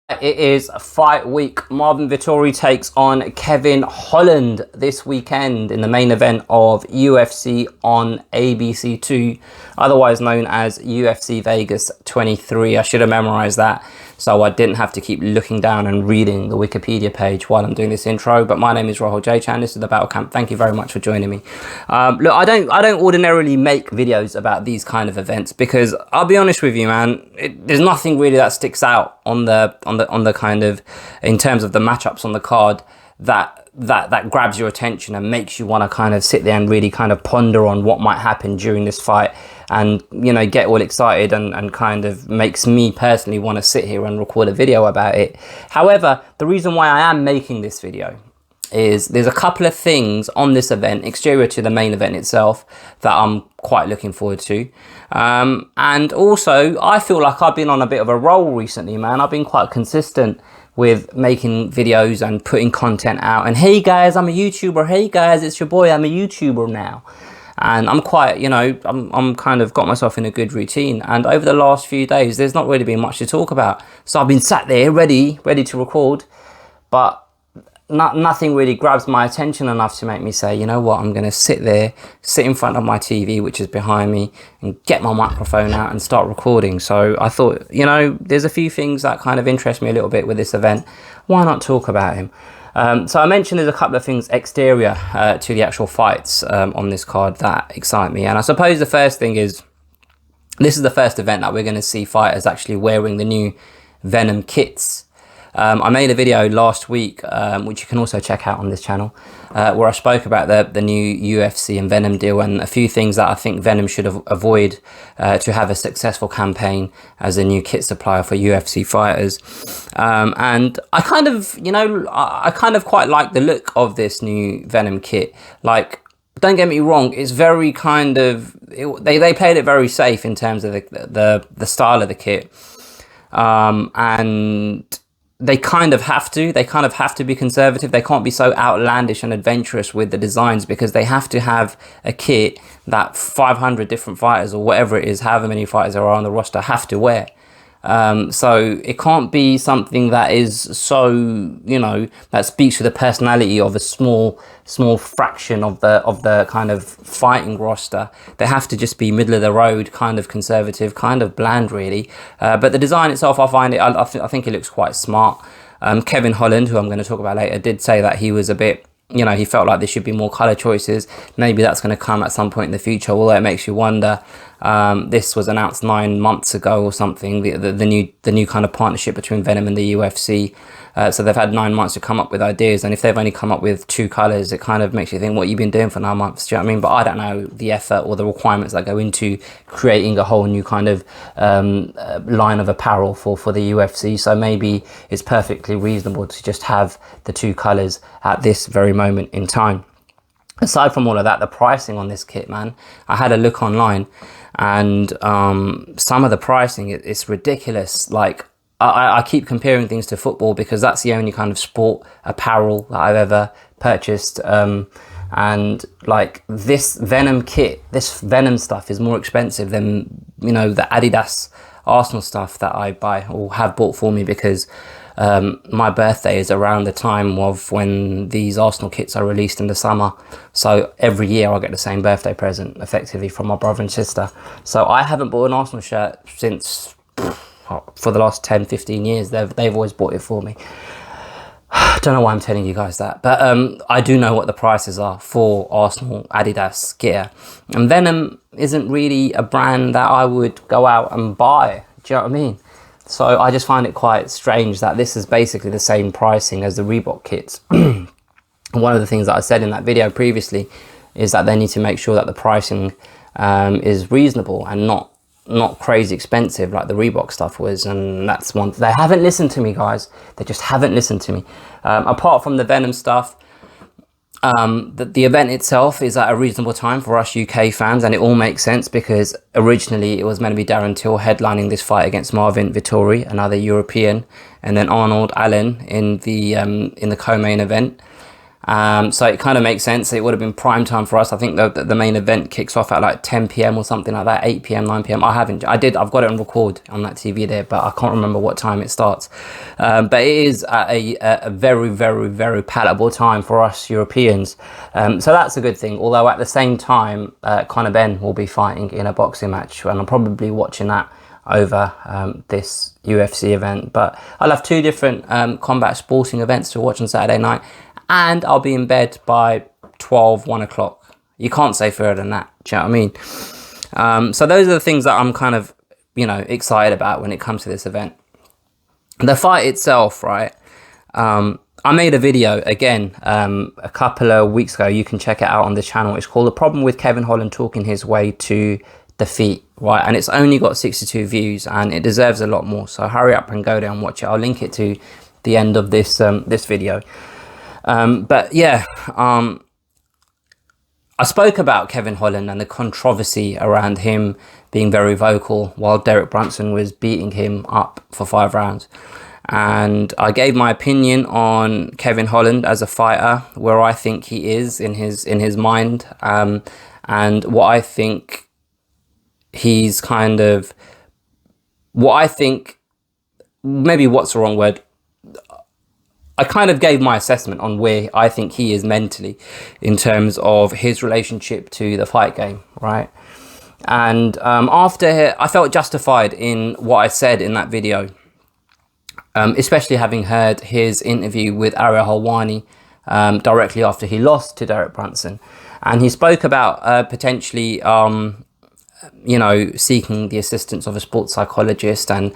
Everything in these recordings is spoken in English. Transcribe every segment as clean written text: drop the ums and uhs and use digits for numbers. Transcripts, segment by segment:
It is fight week. Marvin Vettori takes on Kevin Holland this weekend in the main event of UFC on ABC2, otherwise known as UFC Vegas 23. I should have memorized that so I didn't have to keep looking down and reading the Wikipedia page while I'm doing this intro. But my name is Rahul J Chan. This is the Battle Camp. Thank you very much for joining me. Look, I don't ordinarily make videos about these kind of events because I'll be honest with you, man. There's nothing really that sticks out on the kind of, in terms of the matchups on the card, that grabs your attention and makes you want to kind of sit there and really kind of ponder on what might happen during this fight, and get all excited and kind of makes me personally want to sit here and record a video about it. However, the reason why I am making this video is there's a couple of things on this event, exterior to the main event itself, that I'm quite looking forward to. And also, I feel like I've been on a bit of a roll recently, man. I've been quite consistent with making videos and putting content out. And hey guys, I'm a YouTuber. Hey guys, it's your boy. I'm a YouTuber now. And I'm quite, I'm kind of got myself in a good routine. And over the last few days, there's not really been much to talk about. So I've been sat there ready to record, but nothing really grabs my attention enough to make me say, you know what, I'm going to sit in front of my TV, which is behind me, and get my microphone out and start recording. So I thought, there's a few things that kind of interest me a little bit with this event. Why not talk about him? So I mentioned there's a couple of things exterior to the actual fights on this card that excite me. And I suppose the first thing is, this is the first event that we're going to see fighters actually wearing the new Venom kits. I made a video last week, which you can also check out on this channel, where I spoke about the new UFC and Venom deal and a few things that I think Venom should avoid to have a successful campaign as a new kit supplier for UFC fighters. And I kind of quite like the look of this new Venom kit. Like, don't get me wrong, it's very kind of, they played it very safe in terms of the style of the kit. And they kind of have to be conservative. They can't be so outlandish and adventurous with the designs, because they have to have a kit that 500 different fighters, or whatever it is, however many fighters there are on the roster, have to wear. So it can't be something that is so, that speaks to the personality of a small fraction of the kind of fighting roster. They have to just be middle of the road, kind of conservative, kind of bland, really. But the design itself, I think it looks quite smart. Kevin Holland, who I'm going to talk about later, did say that he was a bit, he felt like there should be more color choices. Maybe that's going to come at some point in the future, although it makes you wonder. This was announced 9 months ago or something, the new kind of partnership between Venom and the UFC. So they've had 9 months to come up with ideas, and if they've only come up with 2 colors, it kind of makes you think, what you've been doing for 9 months. Do you know what I mean? But I don't know the effort or the requirements that go into creating a whole new kind of line of apparel for the UFC. So maybe it's perfectly reasonable to just have the 2 colors at this very moment in time. Aside from all of that, the pricing on this kit, man, I had a look online, and some of the pricing, it's ridiculous. Like, I keep comparing things to football because that's the only kind of sport apparel that I've ever purchased. And like, this Venom kit, this Venom stuff is more expensive than, the Adidas Arsenal stuff that I buy or have bought for me, because my birthday is around the time of when these Arsenal kits are released in the summer. So every year I get the same birthday present, effectively, from my brother and sister. So I haven't bought an Arsenal shirt since, for the last 10-15 years. They've always bought it for me. I don't know why I'm telling you guys that, but I do know what the prices are for Arsenal Adidas gear. And Venom isn't really a brand that I would go out and buy. Do you know what I mean? So I just find it quite strange that this is basically the same pricing as the Reebok kits. One of the things that I said in that video previously is that they need to make sure that the pricing is reasonable and not crazy expensive like the Reebok stuff was. And that's one. They haven't listened to me, guys. They just haven't listened to me. Apart from the Venom stuff, the event itself is at a reasonable time for us UK fans, and it all makes sense because originally it was meant to be Darren Till headlining this fight against Marvin Vettori, another European, and then Arnold Allen in the co-main event. So it kind of makes sense. It would have been prime time for us. I think the main event kicks off at like 10 p.m. or something like that, 8 p.m, 9 p.m. I've got it on record on that TV there, but I can't remember what time it starts. But it is at a very, very, very palatable time for us Europeans. So that's a good thing. Although at the same time, Conor Benn will be fighting in a boxing match, and I'm probably watching that over this UFC event. But I'll have two different combat sporting events to watch on Saturday night, and I'll be in bed by 12, 1 o'clock. You can't say further than that. Do you know what I mean? So those are the things that I'm kind of, excited about when it comes to this event. The fight itself, right? I made a video, again, a couple of weeks ago. You can check it out on the channel. It's called The Problem with Kevin Holland Talking His Way to Defeat, right? And it's only got 62 views, and it deserves a lot more. So hurry up and go there and watch it. I'll link it to the end of this video. But yeah, I spoke about Kevin Holland and the controversy around him being very vocal while Derek Brunson was beating him up for 5 rounds. And I gave my opinion on Kevin Holland as a fighter, where I think he is in his mind, and what I think he's maybe what's the wrong word. I kind of gave my assessment on where I think he is mentally in terms of his relationship to the fight game, right? And after, I felt justified in what I said in that video, especially having heard his interview with Ariel Helwani directly after he lost to Derek Brunson. And he spoke about potentially seeking the assistance of a sports psychologist, and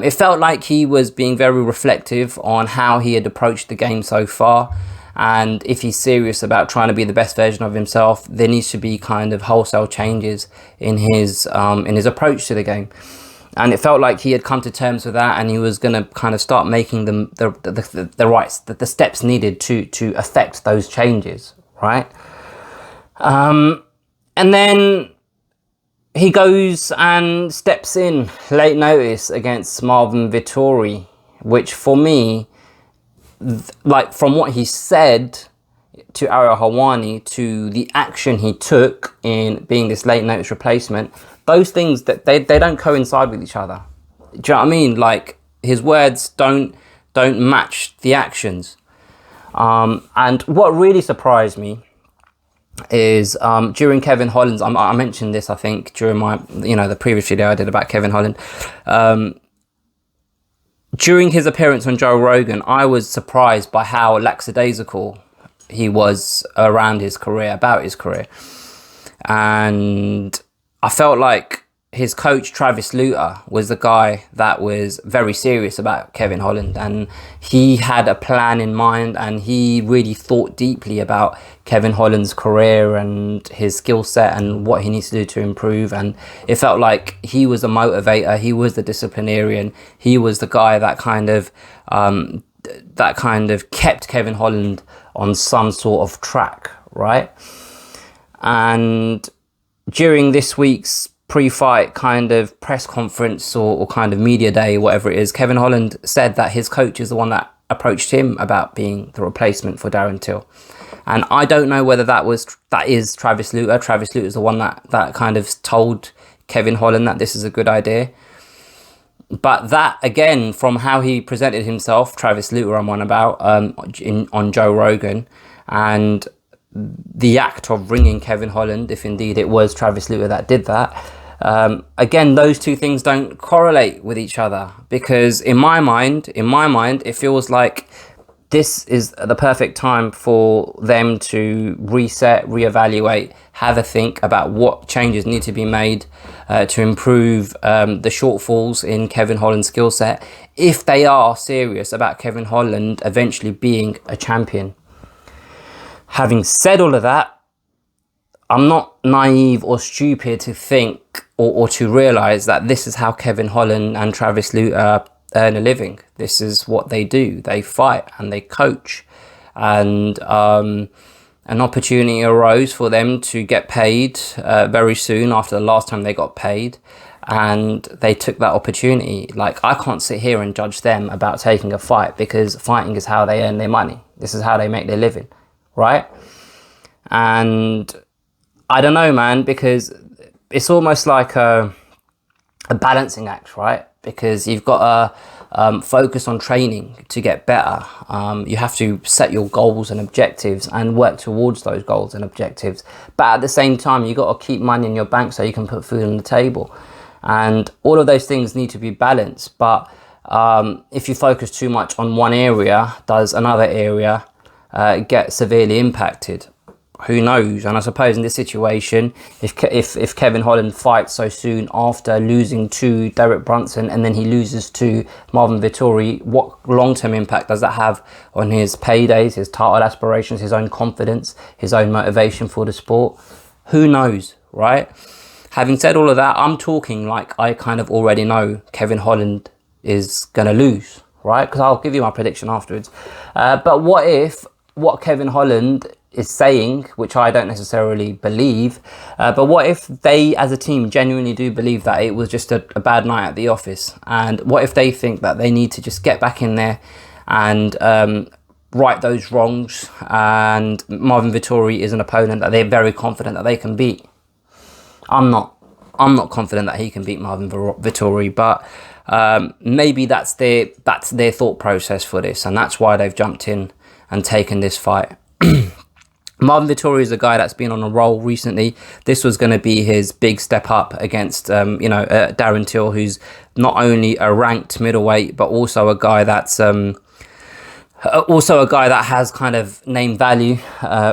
it felt like he was being very reflective on how he had approached the game so far, and if he's serious about trying to be the best version of himself, there needs to be kind of wholesale changes in his approach to the game. And it felt like he had come to terms with that, and he was going to kind of start making the steps needed to affect those changes, right? And then he goes and steps in late notice against Marvin Vettori, which for me, from what he said to Ariel Helwani to the action he took in being this late notice replacement, those things that they don't coincide with each other. Do you know what I mean? Like, his words don't match the actions. And what really surprised me is during Kevin Holland's, I mentioned this, I think, during my, the previous video I did about Kevin Holland. During his appearance on Joe Rogan, I was surprised by how lackadaisical he was about his career. And I felt like his coach, Travis Luter, was the guy that was very serious about Kevin Holland, and he had a plan in mind, and he really thought deeply about Kevin Holland's career and his skill set and what he needs to do to improve. And it felt like he was a motivator, he was the disciplinarian, he was the guy that kind of kept Kevin Holland on some sort of track, right? And during this week's pre-fight kind of press conference or kind of media day, whatever it is, Kevin Holland said that his coach is the one that approached him about being the replacement for Darren Till. And I don't know whether that is Travis Luter. Travis Luter is the one that kind of told Kevin Holland that this is a good idea. But that, again, from how he presented himself, Travis Luter I'm on about, on Joe Rogan, and the act of ringing Kevin Holland, if indeed it was Travis Luter that did that, again, those two things don't correlate with each other, because in my mind, it feels like this is the perfect time for them to reset, reevaluate, have a think about what changes need to be made to improve the shortfalls in Kevin Holland's skill set, if they are serious about Kevin Holland eventually being a champion. Having said all of that, I'm not naive or stupid to think or to realise that this is how Kevin Holland and Travis Luter earn a living. This is what they do. They fight and they coach. And an opportunity arose for them to get paid very soon after the last time they got paid. And they took that opportunity. Like, I can't sit here and judge them about taking a fight, because fighting is how they earn their money. This is how they make their living. right? And I don't know, man, because it's almost like a balancing act, right? Because you've got to focus on training to get better. You have to set your goals and objectives and work towards those goals and objectives. But at the same time, you've got to keep money in your bank so you can put food on the table. And all of those things need to be balanced. But if you focus too much on one area, does another area get severely impacted? Who knows? And I suppose in this situation, if Kevin Holland fights so soon after losing to Derek Brunson and then he loses to Marvin Vettori, what long-term impact does that have on his paydays, his title aspirations, his own confidence, his own motivation for the sport? Who knows, right? Having said all of that, I'm talking like I kind of already know Kevin Holland is going to lose, right? Because I'll give you my prediction afterwards. But what if what Kevin Holland is saying, which I don't necessarily believe, but what if they as a team genuinely do believe that it was just a bad night at the office? And what if they think that they need to just get back in there and right those wrongs, and Marvin Vettori is an opponent that they're very confident that they can beat? I'm not confident that he can beat Marvin Vettori, but maybe that's their thought process for this, and that's why they've jumped in and taken this fight. Marvin Vettori is a guy that's been on a roll recently. This was going to be his big step up against, Darren Till, who's not only a ranked middleweight, but also a guy that's that has kind of name value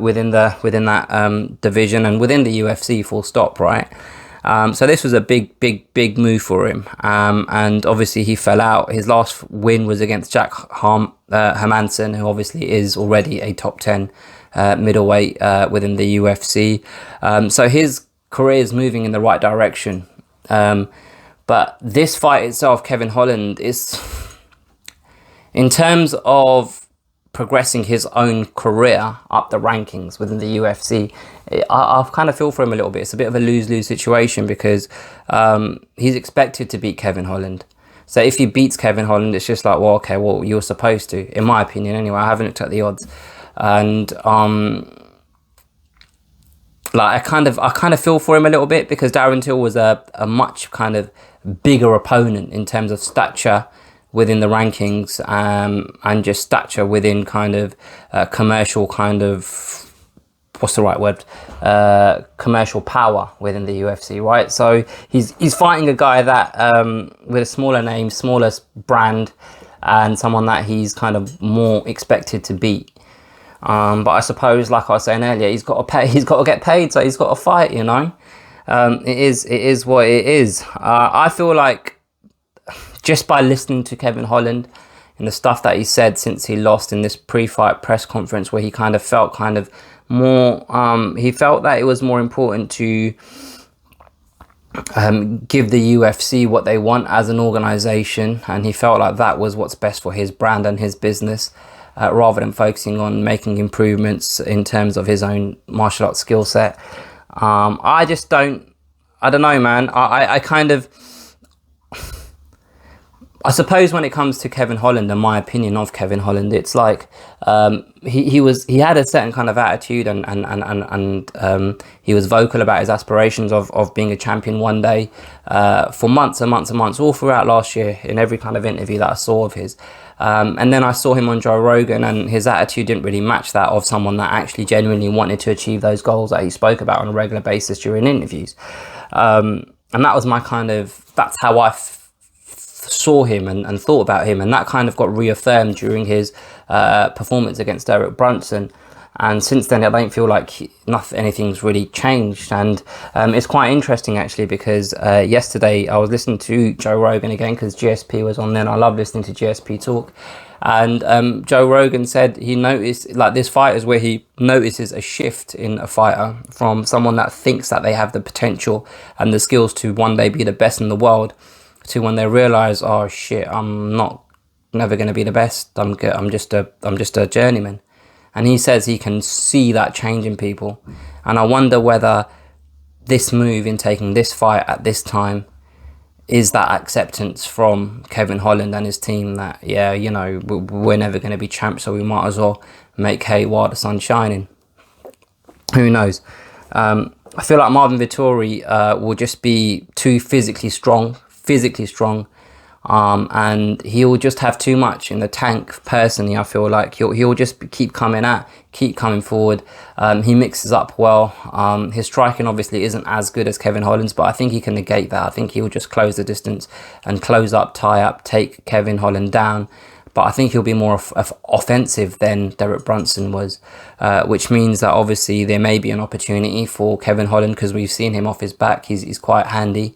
within that division and within the UFC. Full stop, right? So this was a big move for him, and obviously he fell out. His last win was against Jack Hermansson, who obviously is already a top 10 middleweight within the UFC. So his career is moving in the right direction. But this fight itself, Kevin Holland, is, in terms of progressing his own career up the rankings within the UFC, I kind of feel for him a little bit. It's a bit of a lose-lose situation because he's expected to beat Kevin Holland. So if he beats Kevin Holland, it's just like, well, okay, well, you're supposed to, in my opinion anyway. I haven't looked at the odds. And I kind of feel for him a little bit because Darren Till was a much kind of bigger opponent in terms of stature within the rankings, and just stature within kind of commercial kind of, what's the right word? Commercial power within the UFC, right? So he's fighting a guy that with a smaller name, smaller brand, and someone that he's kind of more expected to beat. But I suppose, like I was saying earlier, he's got to get paid, so he's got to fight, you know. It is what it is. I feel like just by listening to Kevin Holland and the stuff that he said since he lost in this pre-fight press conference, where he kind of felt more, he felt that it was more important to give the UFC what they want as an organization, and he felt like that was what's best for his brand and his business. Rather than focusing on making improvements in terms of his own martial arts skill set. I don't know, man. I suppose when it comes to Kevin Holland and my opinion of Kevin Holland, it's like he had a certain kind of attitude, and he was vocal about his aspirations of being a champion one day for months and months and months, all throughout last year in every kind of interview that I saw of his. And then I saw him on Joe Rogan, and his attitude didn't really match that of someone that actually genuinely wanted to achieve those goals that he spoke about on a regular basis during interviews. And that was that's how I saw him and thought about him, and that kind of got reaffirmed during his performance against Derek Brunson. And since then, I don't feel like anything's really changed. And it's quite interesting, actually, because yesterday I was listening to Joe Rogan again because GSP was on there, and I love listening to GSP talk. And Joe Rogan said he noticed, like, this fight is where he notices a shift in a fighter from someone that thinks that they have the potential and the skills to one day be the best in the world, to when they realize, oh shit, I'm never going to be the best. I'm just a journeyman. And he says he can see that change in people. And I wonder whether this move in taking this fight at this time is that acceptance from Kevin Holland and his team that, yeah, you know, we're never going to be champs, so we might as well make hay while the sun's shining. Who knows? I feel like Marvin Vettori will just be too physically strong, and he'll just have too much in the tank. Personally, I feel like he'll just keep coming forward. He mixes up well. His striking obviously isn't as good as Kevin Holland's, but I think he can negate that. I think he'll just close the distance and close up, tie up, take Kevin Holland down. But I think he'll be more offensive than Derek Brunson was, which means that obviously there may be an opportunity for Kevin Holland, because we've seen him off his back. He's quite handy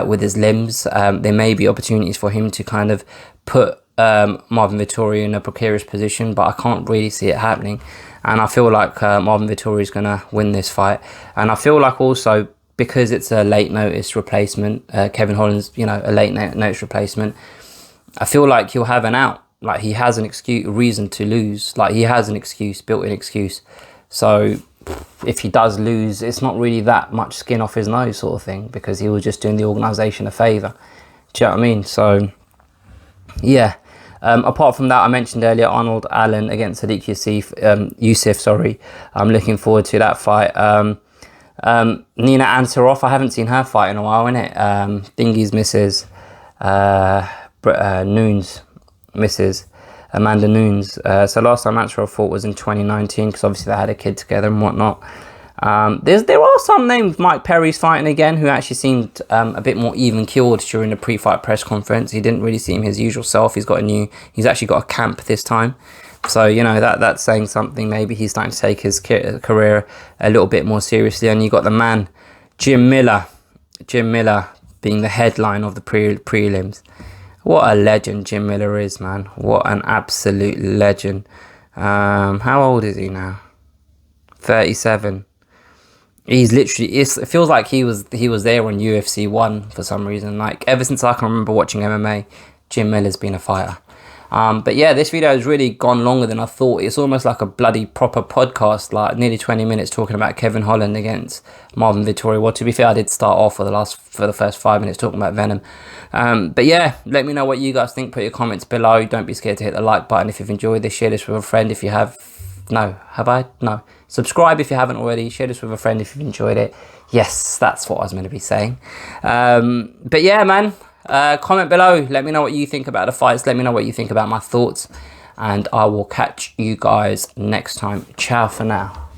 with his limbs. There may be opportunities for him to kind of put Marvin Vettori in a precarious position, but I can't really see it happening. And I feel like Marvin Vettori is going to win this fight. And I feel like also, because it's a late notice replacement, Kevin Holland's, you know, a late notice replacement, I feel like he'll have an out. Like, he has an reason to lose. Like, he has an built-in excuse. So if he does lose, it's not really that much skin off his nose sort of thing, because he was just doing the organisation a favour. Do you know what I mean? So, yeah. Apart from that, I mentioned earlier Arnold Allen against Sadiq Youssef. I'm looking forward to that fight. Nina Ansaroff, I haven't seen her fight in a while, innit? Dingy's misses. Nunes misses. Amanda Nunes. So last time Ansaroff fought was in 2019, because obviously they had a kid together and whatnot. There are some names. Mike Perry's fighting again, who actually seemed a bit more even-keeled during the pre-fight press conference. He didn't really seem his usual self. He's actually got a camp this time. So, you know, that's saying something. Maybe he's starting to take his career a little bit more seriously. And you got the man, Jim Miller being the headline of the prelims. What a legend Jim Miller is, man. What an absolute legend. How old is he now? 37. He's literally, it feels like he was there on UFC 1 for some reason. Like, ever since I can remember watching MMA, Jim Miller's been a fighter. But yeah, this video has really gone longer than I thought. It's almost like a bloody proper podcast, like nearly 20 minutes talking about Kevin Holland against Marvin Vettori. Well, to be fair, I did start off for the first 5 minutes talking about Venom. But yeah, let me know what you guys think. Put your comments below. Don't be scared to hit the like button if you've enjoyed this. Share this with a friend if you have. No, have I? No. Subscribe if you haven't already. Share this with a friend if you've enjoyed it. Yes, that's what I was meant to be saying. But yeah, man. Comment below. Let me know what you think about the fights. Let me know what you think about my thoughts. And I will catch you guys next time. Ciao for now.